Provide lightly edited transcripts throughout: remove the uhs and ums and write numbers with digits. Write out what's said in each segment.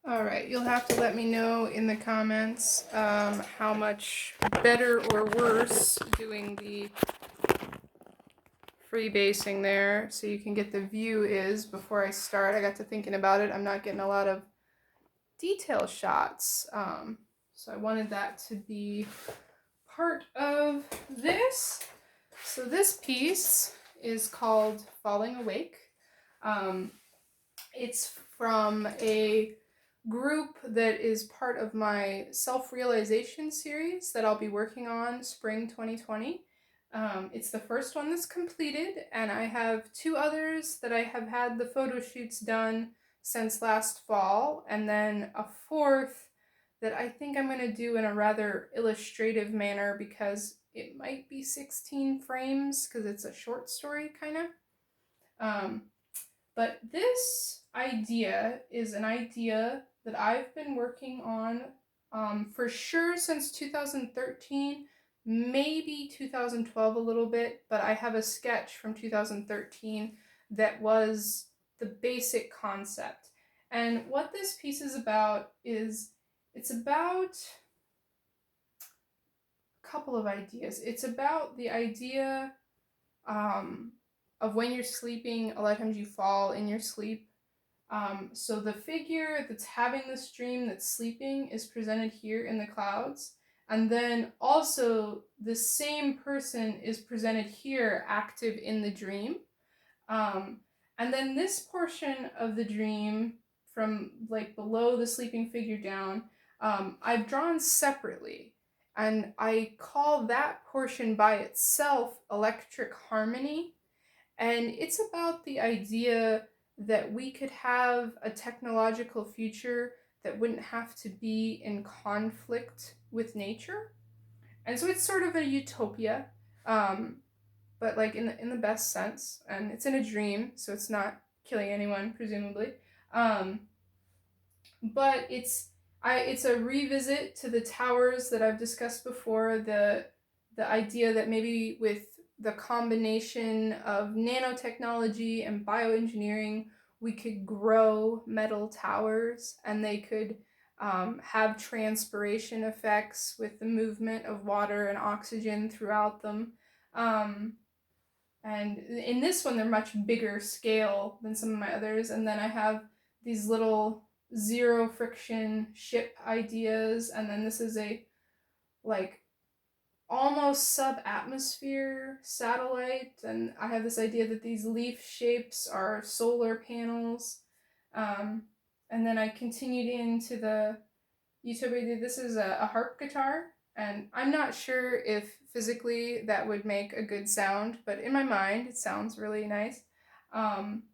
All right, you'll have to let me know in the comments how much better or worse doing the freebasing there so you can get the view is before I start. I got to thinking about it. I'm not getting a lot of detail shots, so I wanted that to be part of this. So this piece is called Falling Awake. It's from a group that is part of my self-realization series that I'll be working on spring 2020. It's the first one that's completed, and I have two others that I have had the photo shoots done since last fall, and then a fourth that I think I'm going to do in a rather illustrative manner because it might be 16 frames because it's a short story kind of. But this idea is an idea that I've been working on for sure since 2013, maybe 2012 a little bit, but I have a sketch from 2013 that was the basic concept. And what this piece is about is it's about a couple of ideas. It's about the idea of when you're sleeping, a lot of times you fall in your sleep. So the figure that's having this dream that's sleeping is presented here in the clouds. And then also the same person is presented here active in the dream. And then this portion of the dream from like below the sleeping figure down, I've drawn separately. And I call that portion by itself electric harmony. And it's about the idea that we could have a technological future that wouldn't have to be in conflict with nature. And so it's sort of a utopia, but like in the best sense. And it's in a dream, so it's not killing anyone, presumably. But it's a revisit to the towers that I've discussed before. The idea that maybe with the combination of nanotechnology and bioengineering, we could grow metal towers and they could have transpiration effects with the movement of water and oxygen throughout them. And in this one, they're much bigger scale than some of my others. And then I have these little zero friction ship ideas. And then this is a like almost sub-atmosphere satellite, and I have this idea that these leaf shapes are solar panels. And then I continued into the utopia. This is a harp guitar, and I'm not sure if physically that would make a good sound, but in my mind it sounds really nice. And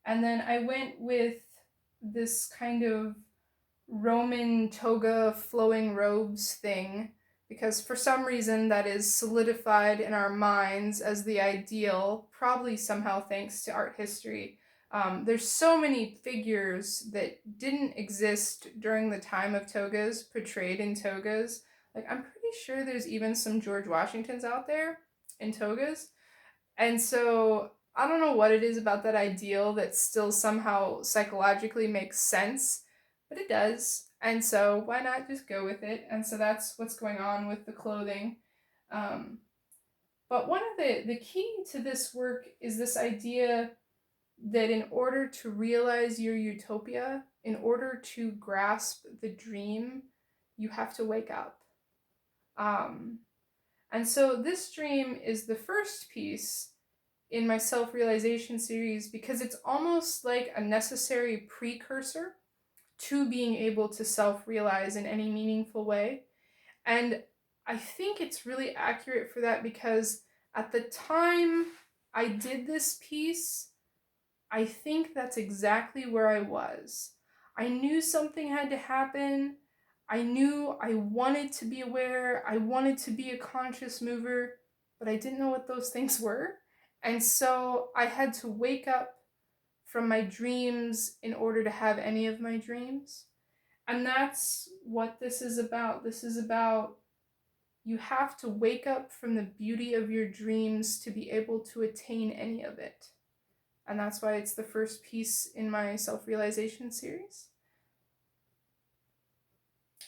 then I went with this kind of Roman toga flowing robes thing because for some reason that is solidified in our minds as the ideal, probably somehow thanks to art history. There's so many figures that didn't exist during the time of togas, portrayed in togas. Like, I'm pretty sure there's even some George Washingtons out there in togas. And so I don't know what it is about that ideal that still somehow psychologically makes sense, but it does. And so why not just go with it? And so that's what's going on with the clothing. Um, but one of the key to this work is this idea that in order to realize your utopia, in order to grasp the dream, you have to wake up. And so this dream is the first piece in my self-realization series because it's almost like a necessary precursor to being able to self-realize in any meaningful way. And I think it's really accurate for that because at the time I did this piece, I think that's exactly where I was. I knew something had to happen. I knew I wanted to be aware. I wanted to be a conscious mover, but I didn't know what those things were. And so I had to wake up from my dreams in order to have any of my dreams. And that's what this is about. This is about you have to wake up from the beauty of your dreams to be able to attain any of it. And that's why it's the first piece in my self-realization series.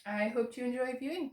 I hope you enjoy viewing.